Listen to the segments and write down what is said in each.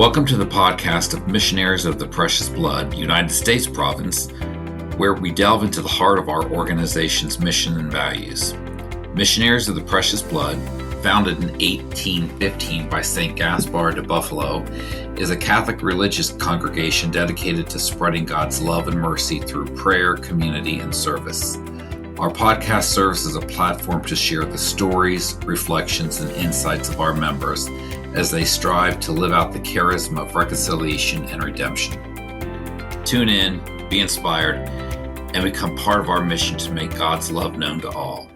Welcome to the podcast of Missionaries of the Precious Blood, United States Province, where we delve into the heart of our organization's mission and values. Missionaries of the Precious Blood, founded in 1815 by St. Gaspar de Buffalo, is a Catholic religious congregation dedicated to spreading God's love and mercy through prayer, community, and service. Our podcast serves as a platform to share the stories, reflections, and insights of our members as they strive to live out the charism of reconciliation and redemption. Tune in, be inspired, and become part of our mission to make God's love known to all.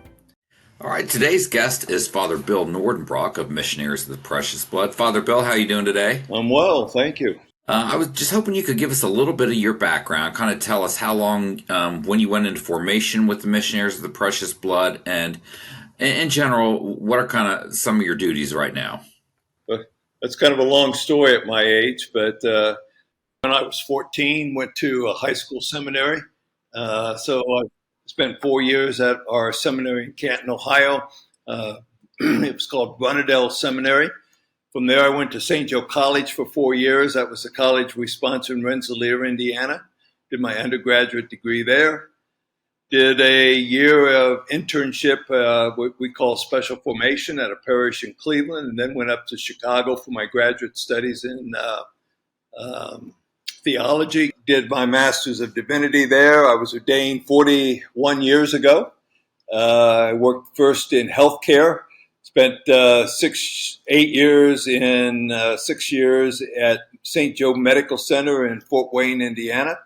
All right, today's guest is Father Bill Nordenbrock of Missionaries of the Precious Blood. Father Bill, how are you doing today? I'm well, thank you. I was just hoping you could give us a little bit of your background, kind of tell us how long, when you went into formation with the Missionaries of the Precious Blood, and in general, what are kind of some of your duties right now? That's kind of a long story at my age, but when I was 14, went to a high school seminary. So I spent 4 years at our seminary in Canton, Ohio. It was called Renewal Seminary. From there, I went to St. Joe College for 4 years. That was the college we sponsored in Rensselaer, Indiana. Did my undergraduate degree there. Did a year of internship, what we call special formation, at a parish in Cleveland, and then went up to Chicago for my graduate studies in theology. Did my Master's of Divinity there. I was ordained 41 years ago. I worked first in healthcare. Spent 6 years at St. Joe Medical Center in Fort Wayne, Indiana.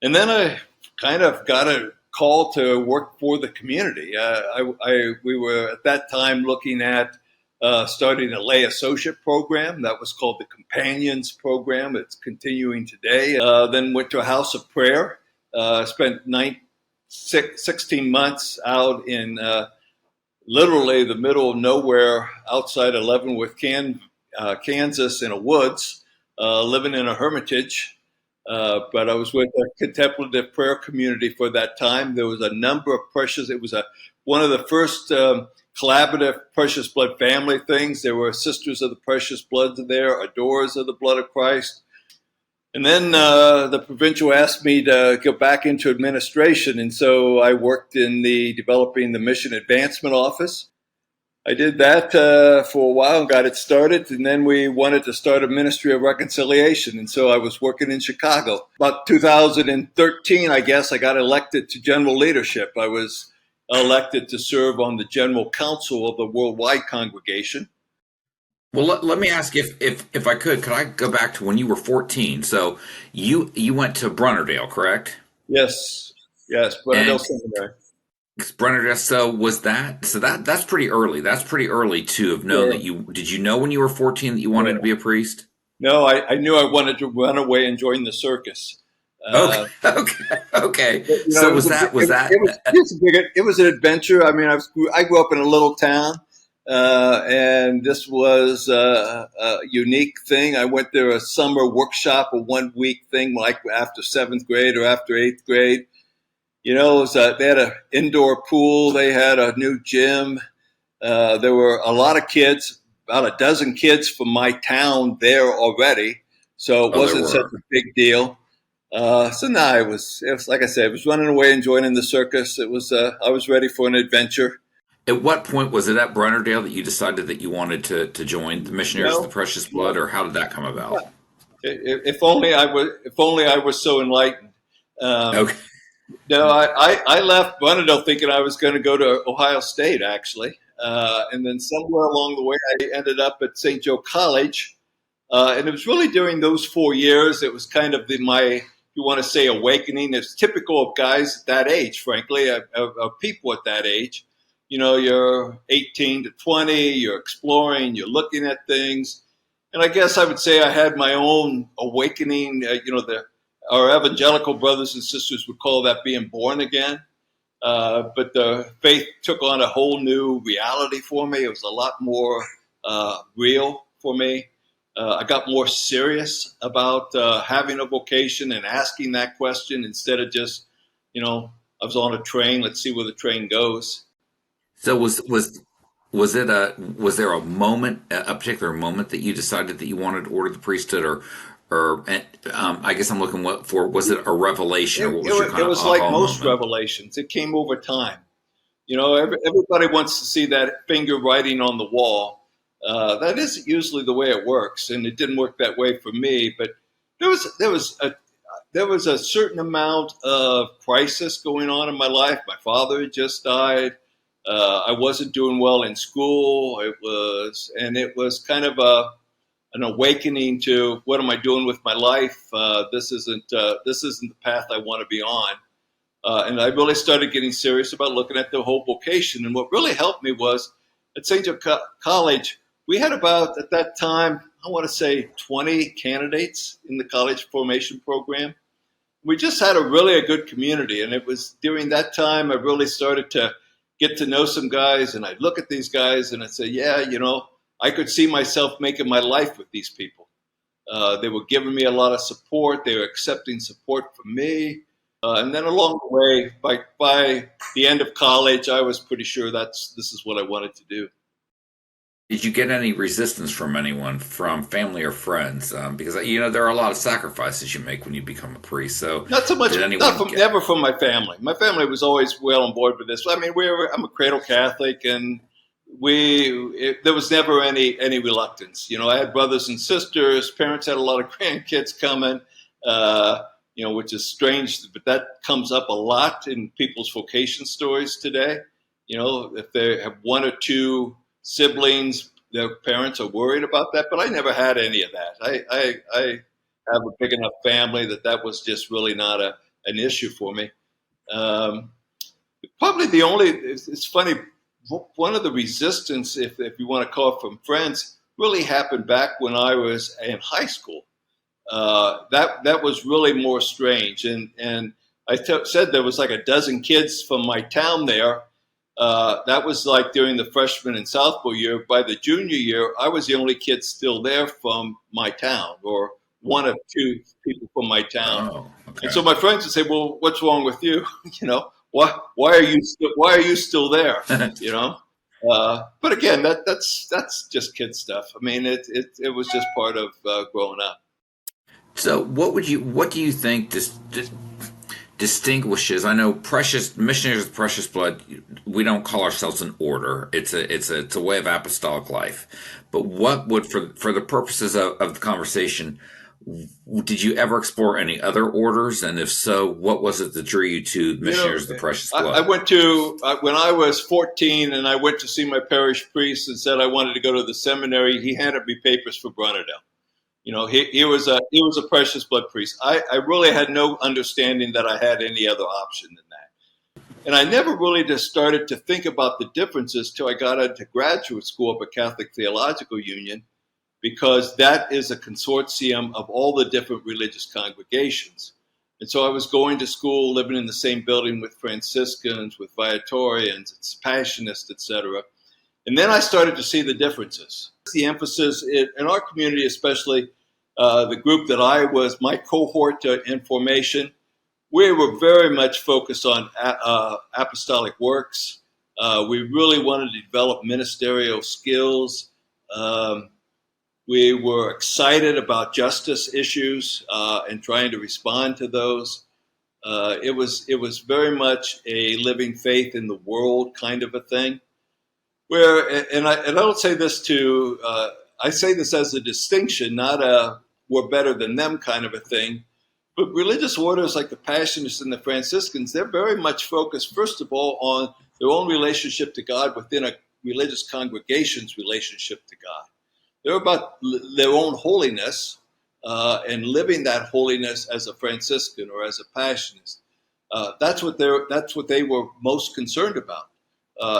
And then I kind of got a call to work for the community. We were at that time looking at starting a lay associate program. That was called the Companions Program. It's continuing today. Then went to a house of prayer. Spent 16 months out in literally the middle of nowhere outside of Leavenworth, Kansas, in a woods, living in a hermitage. But I was with a contemplative prayer community for that time. There was a number of it was one of the first collaborative Precious Blood family things. There were Sisters of the Precious Blood there, Adorers of the Blood of Christ. And then the provincial asked me to go back into administration. And so I worked in developing the Mission Advancement Office. I did that for a while and got it started. And then we wanted to start a Ministry of Reconciliation. And so I was working in Chicago. About 2013, I guess, I got elected to general leadership. I was elected to serve on the General Council of the Worldwide Congregation. Well, let me ask if I could I go back to when you were 14? So you went to Brunnerdale, correct? Yes, Brunnerdale Seminary. Brunnerdale. So that's pretty early. That's pretty early to have known that did you know when you were 14 that you wanted to be a priest? No, I knew I wanted to run away and join the circus. Okay. So it was an adventure. I mean, I grew up in a little town. And this was a unique thing. I went there a summer workshop, a 1 week thing, like after 7th grade or after 8th grade. You know, they had an indoor pool. They had a new gym. There were a lot of kids, about a dozen kids from my town there already. So it wasn't such a big deal. It was like I said, it was running away and joining the circus. It was, I was ready for an adventure. At what point was it at Brunnerdale that you decided that you wanted to join the Missionaries of the Precious Blood, or how did that come about? If only I was so enlightened. Okay. No, I left Brunnerdale thinking I was going to go to Ohio State, actually. And then somewhere along the way, I ended up at St. Joe College. And it was really during those 4 years, it was kind of if you want to say, awakening. It's typical of guys at that age, frankly, of people at that age. You know, you're 18 to 20, you're exploring, you're looking at things. And I guess I would say I had my own awakening. Our evangelical brothers and sisters would call that being born again. But the faith took on a whole new reality for me. It was a lot more real for me. I got more serious about having a vocation and asking that question instead of just, I was on a train, let's see where the train goes. So was Was there a moment, a particular moment that you decided that you wanted to order the priesthood, or I guess I'm looking for, was it a revelation, or what was your It kind of was like aha most moment? revelations. It came over time. Everybody wants to see that finger writing on the wall. That isn't usually the way it works, and it didn't work that way for me. But there was a certain amount of crisis going on in my life. My father had just died. I wasn't doing well in school. It was kind of an awakening to what am I doing with my life? This isn't the path I want to be on. And I really started getting serious about looking at the whole vocation. And what really helped me was at St. Joe College, we had about, at that time, I want to say 20 candidates in the college formation program. We just had a good community. And it was during that time I really started to get to know some guys. And I'd look at these guys and I'd say, yeah, I could see myself making my life with these people. They were giving me a lot of support. They were accepting support from me. And then along the way, by the end of college, I was pretty sure this is what I wanted to do. Did you get any resistance from anyone, from family or friends? Because there are a lot of sacrifices you make when you become a priest. So Not so much, did anyone get? never from my family. My family was always well on board with this. I mean, I'm a cradle Catholic, and there was never any reluctance. I had brothers and sisters. Parents had a lot of grandkids coming. Which is strange, but that comes up a lot in people's vocation stories today. If they have one or two siblings, their parents are worried about that, but I never had any of that. I have a big enough family that was just really not an issue for me. Um, Probably it's funny, one of the resistance, if you want to call it from friends, really happened back when I was in high school. That was really more strange. And said there was like a dozen kids from my town there. That was like during the freshman and sophomore year. By the junior year, I was the only kid still there from my town, or one of two people from my town. Oh, And okay. so my friends would say, "Well, what's wrong with you? Why are you still there? You know." But again, that's just kid stuff. I mean, it was just part of growing up. So what do you think distinguishes? I know precious missionaries of precious blood. We don't call ourselves an order. It's a way of apostolic life. But what would, for the purposes of the conversation, did you ever explore any other orders? And if so, what was it that drew you to You know, missionaries of the precious I blood? went to when I was 14, and I went to see my parish priest and said I wanted to go to the seminary. He handed me papers for Bernardale. He was a precious blood priest. I really had no understanding that I had any other option than that. And I never really just started to think about the differences till I got into graduate school up at Catholic Theological Union, because that is a consortium of all the different religious congregations. And so I was going to school, living in the same building with Franciscans, with Viatorians, Passionists, etc. And then I started to see the differences. The emphasis in our community, especially the group that I was, my cohort in formation, we were very much focused on apostolic works. We really wanted to develop ministerial skills. We were excited about justice issues and trying to respond to those. It was very much a living faith in the world kind of a thing. And I don't say this I say this as a distinction, not a we're better than them kind of a thing. But religious orders like the Passionists and the Franciscans, they're very much focused, first of all, on their own relationship to God within a religious congregation's relationship to God. They're about their own holiness and living that holiness as a Franciscan or as a Passionist. That's what they were most concerned about.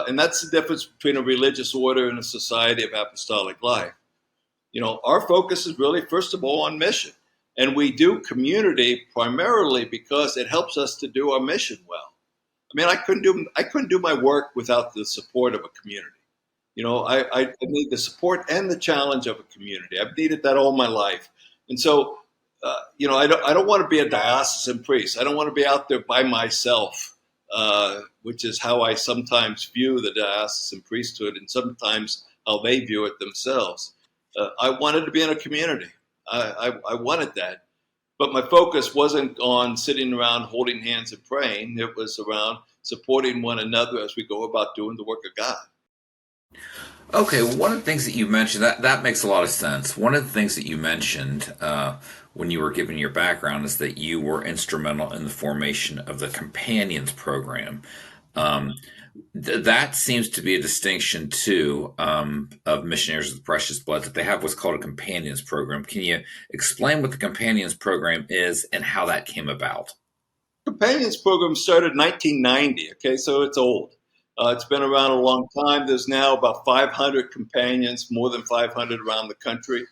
And that's the difference between a religious order and a society of apostolic life. Our focus is really, first of all, on mission. And we do community primarily because it helps us to do our mission well. I mean, I couldn't do my work without the support of a community. I need the support and the challenge of a community. I've needed that all my life. And so, I don't want to be a diocesan priest. I don't want to be out there by myself. which is how I sometimes view the diocesan priesthood and sometimes how they view it themselves. I wanted to be in a community. I wanted that. But my focus wasn't on sitting around holding hands and praying. It was around supporting one another as we go about doing the work of God. Okay, well, one of the things that you mentioned, that makes a lot of sense. One of the things that you mentioned when you were giving your background is that you were instrumental in the formation of the Companions program. Um, that seems to be a distinction too of Missionaries of the Precious Blood, that they have what's called a Companions program. Can you explain what the Companions program is and how that came about? Companions program started in 1990. Okay, so it's old. It's been around a long time. There's now about 500 companions, more than 500 around the country.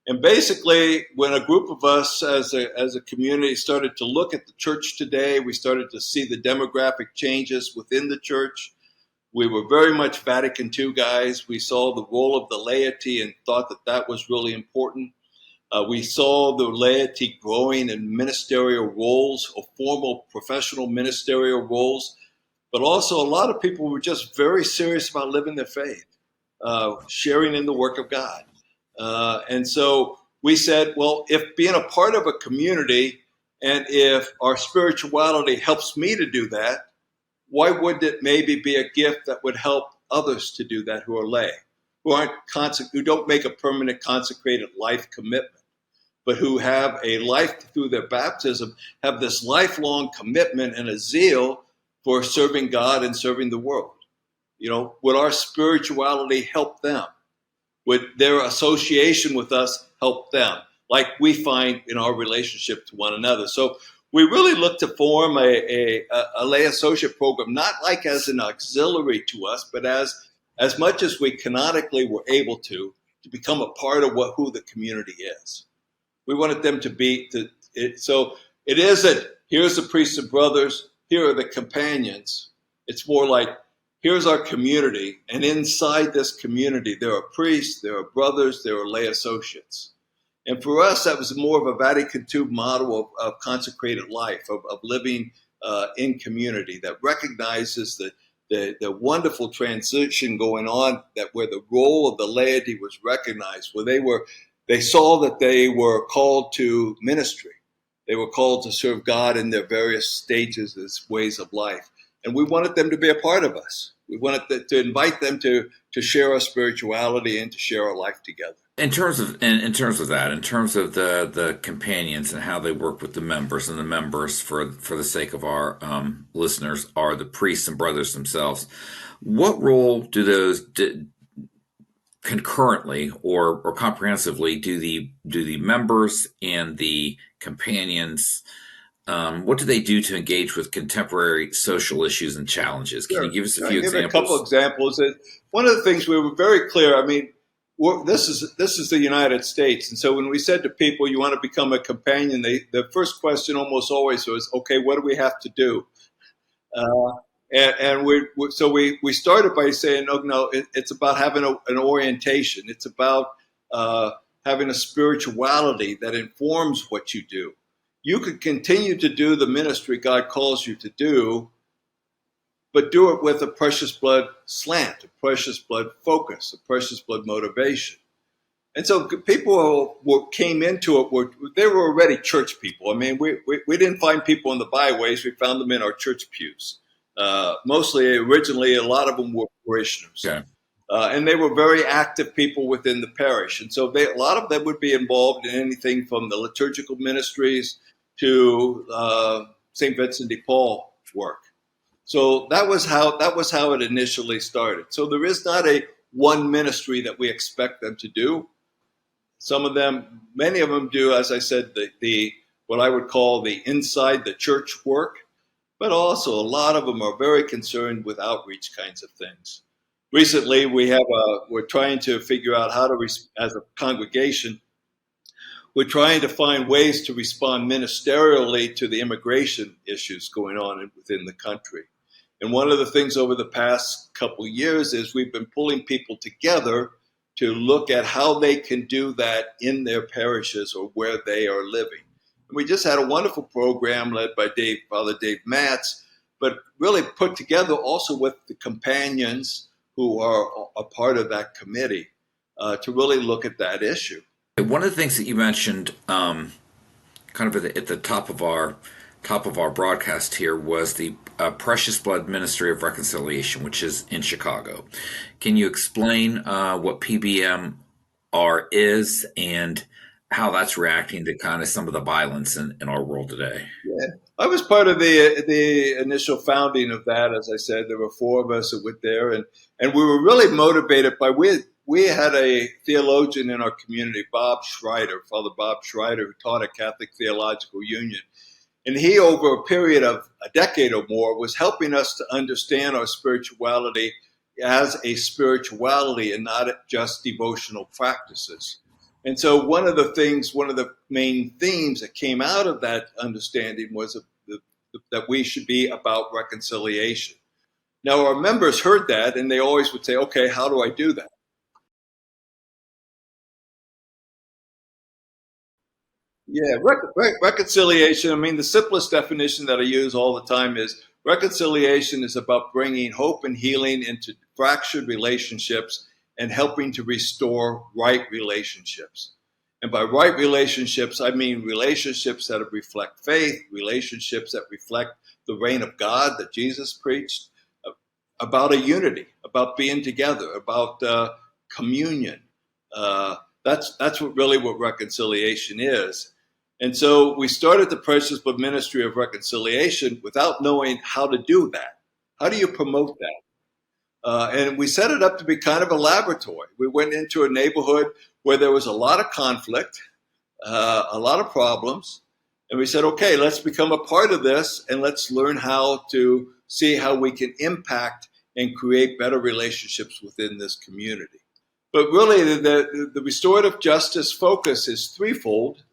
And basically, when a group of us as a community started to look at the church today, we started to see the demographic changes within the church. We were very much Vatican II guys. We saw the role of the laity and thought that that was really important. We saw the laity growing in ministerial roles or formal professional ministerial roles, but also a lot of people were just very serious about living their faith, sharing in the work of God. And so we said, well, if being a part of a community and if our spirituality helps me to do that, why wouldn't it maybe be a gift that would help others to do that who are lay, who don't make a permanent consecrated life commitment, but who have a life through their baptism, have this lifelong commitment and a zeal for serving God and serving the world? You know, would our spirituality help them? Would their association with us help them, like we find in our relationship to one another? So we really look to form a lay associate program, not like as an auxiliary to us, but as much as we canonically were able to become a part of who the community is. We wanted them to be so it isn't here's the priests and brothers, here are the companions. It's more like here's our community, and inside this community there are priests, there are brothers, there are lay associates. And for us, that was more of a Vatican II model of consecrated life, of living in community that recognizes the wonderful transition going on, that where the role of the laity was recognized, where they saw that they were called to ministry. They were called to serve God in their various stages as ways of life. And we wanted them to be a part of us. We wanted to invite them to share our spirituality and to share our life together. In terms of the companions and how they work with the members, and the members, for the sake of our listeners, are the priests and brothers themselves. What role do those concurrently or comprehensively do the members and the companions? What do they do to engage with contemporary social issues and challenges? Can you give us a few examples? Give a couple examples. One of the things we were very clear. I mean, this is the United States, and so when we said to people, "You want to become a companion," the first question almost always was, "Okay, what do we have to do?" And we started by saying, "No, it's about having an orientation. It's about having a spirituality that informs what you do. You could continue to do the ministry God calls you to do, but do it with a precious blood slant, a precious blood focus, a precious blood motivation." And so people who came into it, they were already church people. I mean, we didn't find people in the byways. We found them in our church pews. Mostly, originally, a lot of them were parishioners. Okay. And they were very active people within the parish. And so a lot of them would be involved in anything from the liturgical ministries to St. Vincent de Paul work. So that was how it initially started. So there is not a one ministry that we expect them to do. Many of them do, as I said, the what I would call the inside the church work, but also a lot of them are very concerned with outreach kinds of things. Recently, we're trying to figure out how to, as a congregation, we're trying to find ways to respond ministerially to the immigration issues going on within the country. And one of the things over the past couple of years is we've been pulling people together to look at how they can do that in their parishes or where they are living. And we just had a wonderful program led by Father Dave Matz, but really put together also with the companions who are a part of that committee to really look at that issue. One of the things that you mentioned, kind of at the top of our broadcast here, was the Precious Blood Ministry of Reconciliation, which is in Chicago. Can you explain what PBMR is and how that's reacting to kind of some of the violence in our world today? Yeah, I was part of the initial founding of that. As I said, there were four of us that went there, and we were really motivated by we had a theologian in our community, Bob Schreider, Father Bob Schreider, who taught at Catholic Theological Union. And he, over a period of a decade or more, was helping us to understand our spirituality as a spirituality and not just devotional practices. And so one of the main themes that came out of that understanding was that we should be about reconciliation. Now, our members heard that, and they always would say, okay, how do I do that? Yeah, reconciliation. I mean, the simplest definition that I use all the time is reconciliation is about bringing hope and healing into fractured relationships and helping to restore right relationships. And by right relationships, I mean relationships that reflect faith, relationships that reflect the reign of God that Jesus preached, about a unity, about being together, about communion. That's what reconciliation is. And so we started the Precious Blood Ministry of Reconciliation without knowing how to do that. How do you promote that? And we set it up to be kind of a laboratory. We went into a neighborhood where there was a lot of conflict, a lot of problems. And we said, okay, let's become a part of this and let's learn how to see how we can impact and create better relationships within this community. But really, the restorative justice focus is threefold.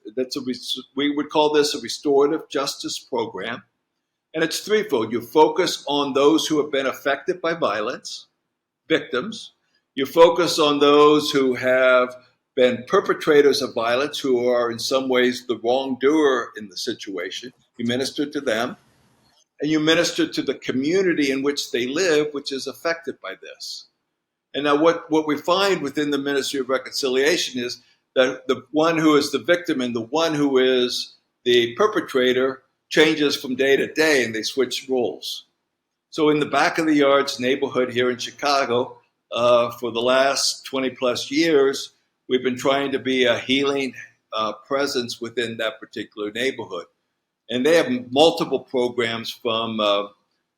We would call this a restorative justice program. And it's threefold. You focus on those who have been affected by violence, victims. You focus on those who have been perpetrators of violence, who are in some ways the wrongdoer in the situation. You minister to them. And you minister to the community in which they live, which is affected by this. And now what we find within the Ministry of Reconciliation is that the one who is the victim and the one who is the perpetrator changes from day to day, and they switch roles. So in the Back of the Yards neighborhood here in Chicago, for the last 20 plus years, we've been trying to be a healing presence within that particular neighborhood. And they have multiple programs from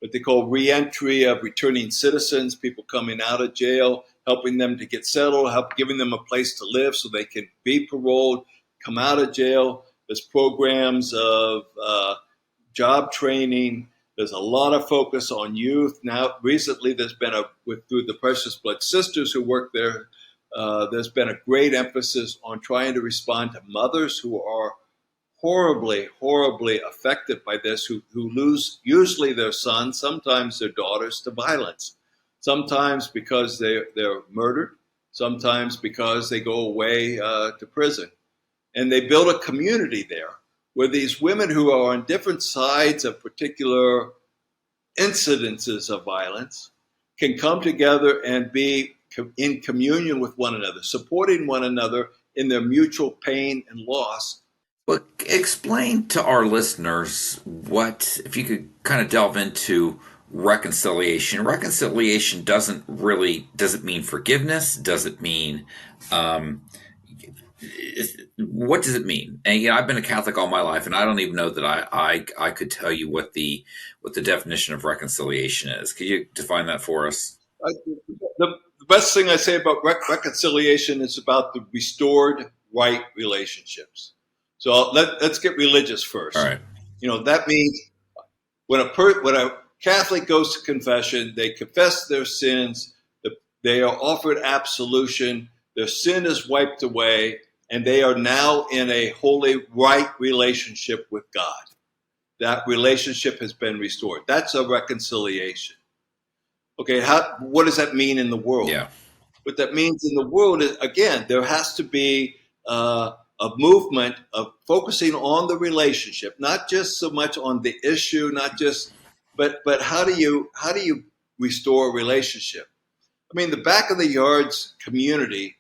what they call reentry of returning citizens, people coming out of jail, helping them to get settled, giving them a place to live so they can be paroled, come out of jail. There's programs of job training. There's a lot of focus on youth. Now, recently, there's been through the Precious Blood Sisters who work there, there's been a great emphasis on trying to respond to mothers who are horribly, horribly affected by this, who lose usually their sons, sometimes their daughters, to violence. Sometimes because they're murdered, sometimes because they go away to prison. And they build a community there where these women who are on different sides of particular incidences of violence can come together and be in communion with one another, supporting one another in their mutual pain and loss. Well, explain to our listeners if you could kind of delve into reconciliation. Reconciliation does it mean forgiveness? Does it mean, what does it mean? And I've been a Catholic all my life, and I don't even know that I could tell you what the definition of reconciliation is. Could you define that for us? The best thing I say about reconciliation is about the restored right relationships. So let's get religious first. All right. That means when a Catholic goes to confession, they confess their sins, they are offered absolution, their sin is wiped away, and they are now in a holy, right relationship with God. That relationship has been restored. That's a reconciliation. Okay, what does that mean in the world? Yeah. What that means in the world is, again, there has to be a movement of focusing on the relationship, not just so much on the issue, not just But how do you restore a relationship? I mean, the back of the yards community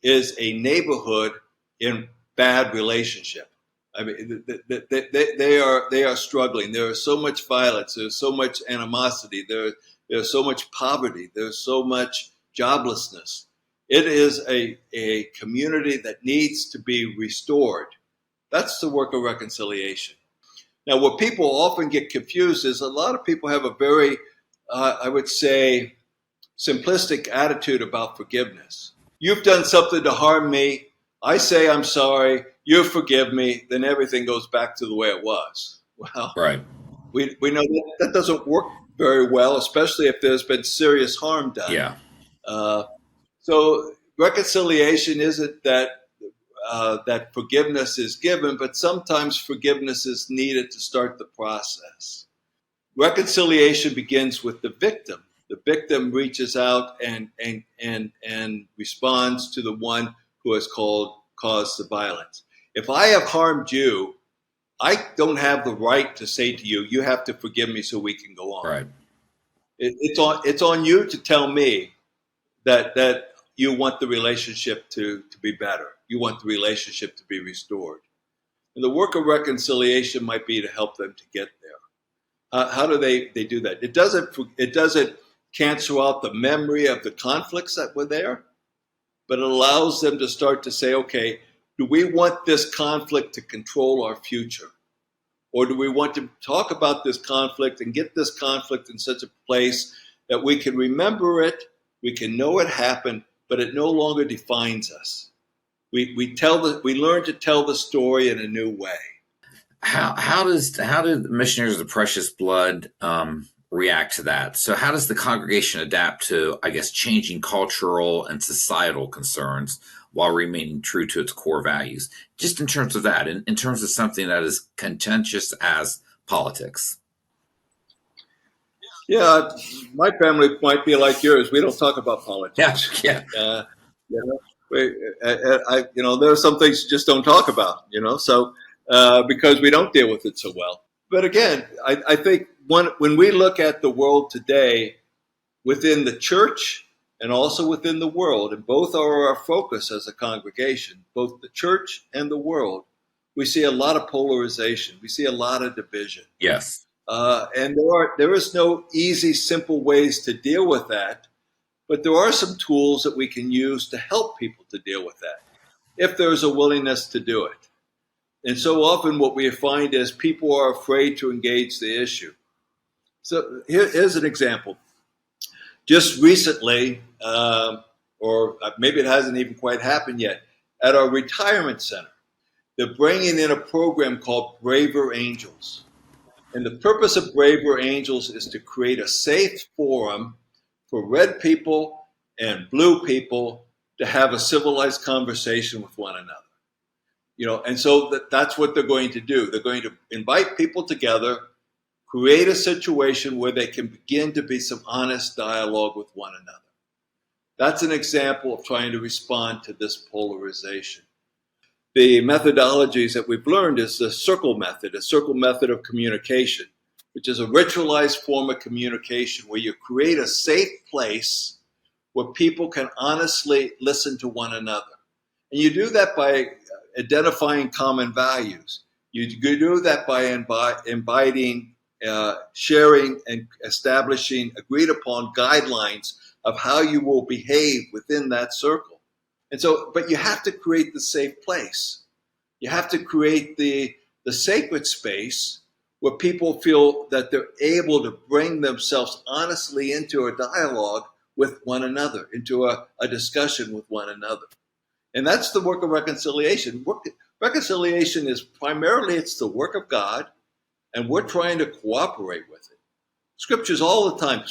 is a neighborhood in bad relationship. I mean, they are struggling. There is so much violence. There's so much animosity. There's so much poverty. There's so much joblessness. It is a community that needs to be restored. That's the work of reconciliation. Now, what people often get confused is a lot of people have a very, I would say, simplistic attitude about forgiveness. You've done something to harm me. I say I'm sorry. You forgive me. Then everything goes back to the way it was. Well, Right. we know that doesn't work very well, especially if there's been serious harm done. Yeah. Uh, so reconciliation isn't that forgiveness is given, but sometimes forgiveness is needed to start the process. Reconciliation begins with the victim. The victim reaches out and responds to the one who has caused the violence. If I have harmed you, I don't have the right to say to you, you have to forgive me so we can go on. Right. It's on you to tell me that you want the relationship to be better. You want the relationship to be restored. And the work of reconciliation might be to help them to get there. How do they do that? It doesn't cancel out the memory of the conflicts that were there, but it allows them to start to say, okay, do we want this conflict to control our future? Or do we want to talk about this conflict and get this conflict in such a place that we can remember it, we can know it happened, but it no longer defines us. We learn to tell the story in a new way. How did Missionaries of the Precious Blood react to that? So how does the congregation adapt to, I guess, changing cultural and societal concerns while remaining true to its core values? Just in terms of that, in terms of something that is contentious as politics. Yeah, my family might be like yours. We don't talk about politics. Yeah. There are some things you just don't talk about, so because we don't deal with it so well. But again, I think when we look at the world today, within the church and also within the world, and both are our focus as a congregation, both the church and the world, we see a lot of polarization. We see a lot of division. Yes. And there is no easy, simple ways to deal with that. But there are some tools that we can use to help people to deal with that, if there's a willingness to do it. And so often what we find is people are afraid to engage the issue. So here's an example. Just recently, or maybe it hasn't even quite happened yet, at our retirement center, they're bringing in a program called Braver Angels. And the purpose of Braver Angels is to create a safe forum for red people and blue people to have a civilized conversation with one another. And so that's what they're going to do. They're going to invite people together, create a situation where they can begin to be some honest dialogue with one another. That's an example of trying to respond to this polarization. The methodologies that we've learned is the circle method, a circle method of communication, which is a ritualized form of communication where you create a safe place where people can honestly listen to one another. And you do that by identifying common values. You do that by inviting, sharing, and establishing agreed upon guidelines of how you will behave within that circle. And so, but you have to create the safe place. You have to create the sacred space where people feel that they're able to bring themselves honestly into a dialogue with one another, into a discussion with one another. And that's the work of reconciliation. Reconciliation is primarily, it's the work of God, and we're trying to cooperate with it. Scriptures all the time,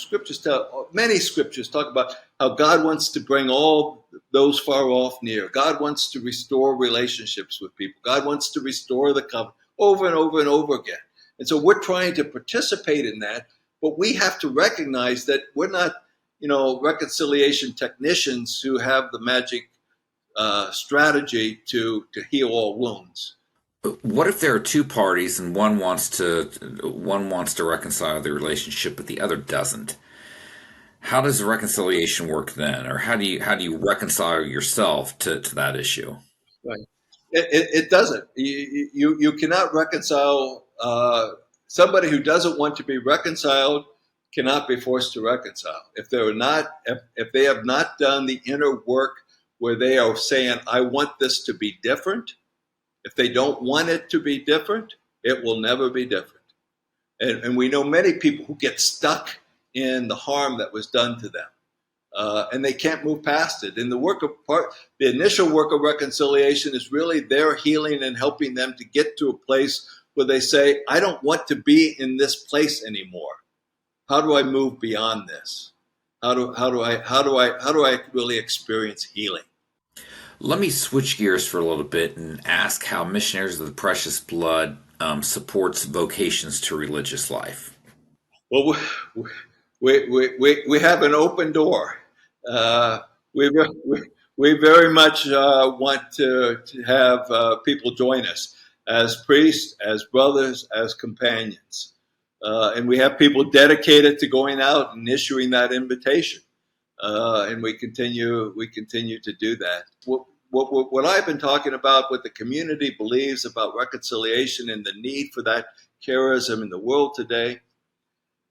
many scriptures talk about how God wants to bring all those far off near. God wants to restore relationships with people. God wants to restore the covenant over and over and over again. And so we're trying to participate in that, but we have to recognize that we're not, reconciliation technicians who have the magic strategy to heal all wounds. What if there are two parties and one wants to reconcile the relationship, but the other doesn't? How does reconciliation work then, or how do you reconcile yourself to that issue? Right. It doesn't. You cannot reconcile somebody who doesn't want to be reconciled cannot be forced to reconcile. If they have not done the inner work where they are saying, I want this to be different. If they don't want it to be different, it will never be different. And we know many people who get stuck in the harm that was done to them. And they can't move past it. And the initial work of reconciliation is really their healing and helping them to get to a place where they say, I don't want to be in this place anymore. How do I move beyond this? How do I really experience healing? Let me switch gears for a little bit and ask how Missionaries of the Precious Blood supports vocations to religious life. Well, we have an open door. Uh, we, we very much want to have people join us as priests, as brothers, as companions. And we have people dedicated to going out and issuing that invitation. And we continue to do that. What I've been talking about, what the community believes about reconciliation and the need for that charism in the world today,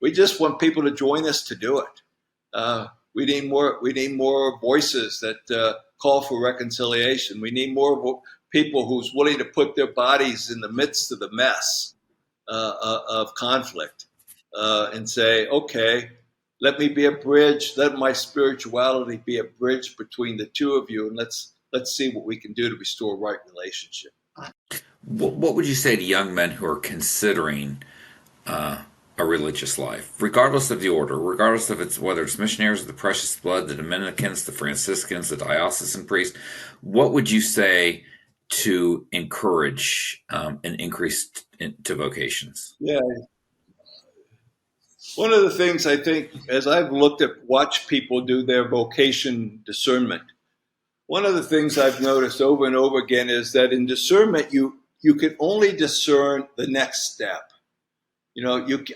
we just want people to join us to do it. We need more voices that call for reconciliation. We need more people who's willing to put their bodies in the midst of the mess of conflict and say, okay, let me be a bridge. Let my spirituality be a bridge between the two of you, and let's see what we can do to restore right relationship. What would you say to young men who are considering a religious life, regardless of the order, regardless of whether it's Missionaries of the Precious Blood, the Dominicans, the Franciscans, the diocesan priests? What would you say to encourage an increase to vocations? Yeah, one of the things I think, as I've watched people do their vocation discernment, one of the things I've noticed over and over again is that in discernment, you can only discern the next step.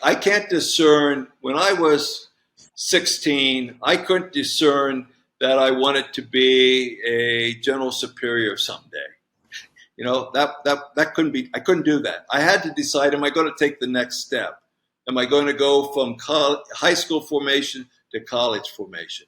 I can't discern. When I was 16, I couldn't discern that I wanted to be a general superior someday. That couldn't be. I couldn't do that. I had to decide: am I going to take the next step? Am I going to go from high school formation to college formation?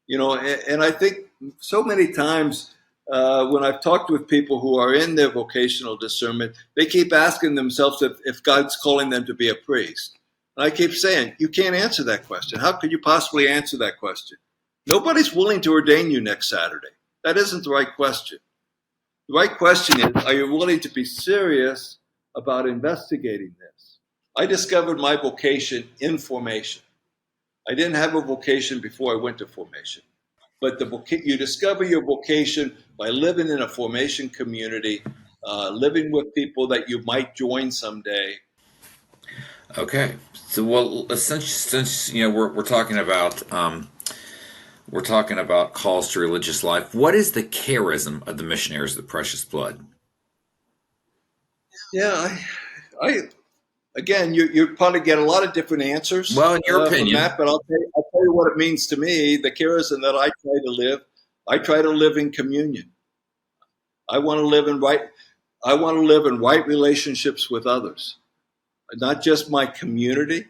And I think so many times when I've talked with people who are in their vocational discernment, they keep asking themselves if God's calling them to be a priest. And I keep saying, you can't answer that question. How could you possibly answer that question? Nobody's willing to ordain you next Saturday. That isn't the right question. The right question is, are you willing to be serious about investigating this? I discovered my vocation in formation. I didn't have a vocation before I went to formation. But you discover your vocation by living in a formation community, living with people that you might join someday. Okay, so well, since we're talking about calls to religious life, what is the charism of the Missionaries of the Precious Blood? Yeah, I again, you probably get a lot of different answers Well, in your from opinion. that, but I'll tell you what it means to me. The charism that I try to live in communion. I want to live in right relationships with others, not just my community,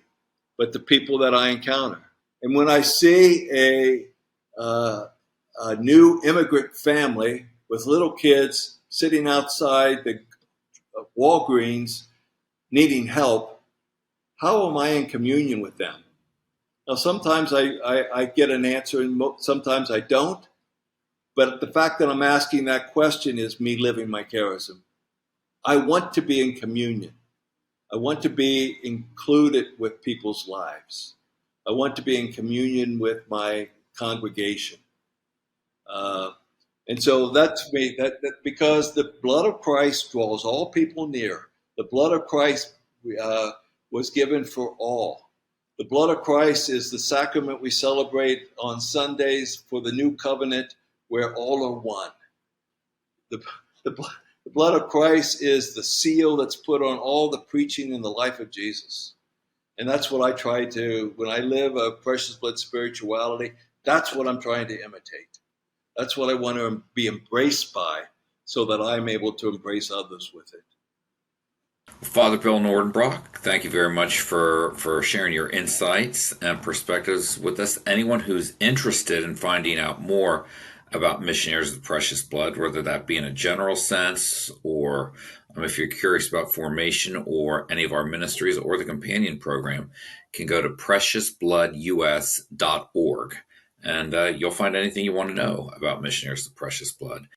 but the people that I encounter. And when I see a new immigrant family with little kids sitting outside the Walgreens needing help, how am I in communion with them? Now, sometimes I get an answer and sometimes I don't. But the fact that I'm asking that question is me living my charism. I want to be in communion. I want to be included with people's lives. I want to be in communion with my congregation. And so that's me. That because the blood of Christ draws all people near. The blood of Christ was given for all. The blood of Christ is the sacrament we celebrate on Sundays for the new covenant, where all are one. The The blood of Christ is the seal that's put on all the preaching in the life of Jesus. And that's what I try to, when I live a precious blood spirituality, that's what I'm trying to imitate. That's what I want to be embraced by, so that I'm able to embrace others with it. Father Bill Nordenbrock, thank you very much for sharing your insights and perspectives with us. Anyone who's interested in finding out more about Missionaries of the Precious Blood, whether that be in a general sense, or if you're curious about formation or any of our ministries or the companion program, can go to preciousbloodus.org, and you'll find anything you want to know about Missionaries of the Precious Blood.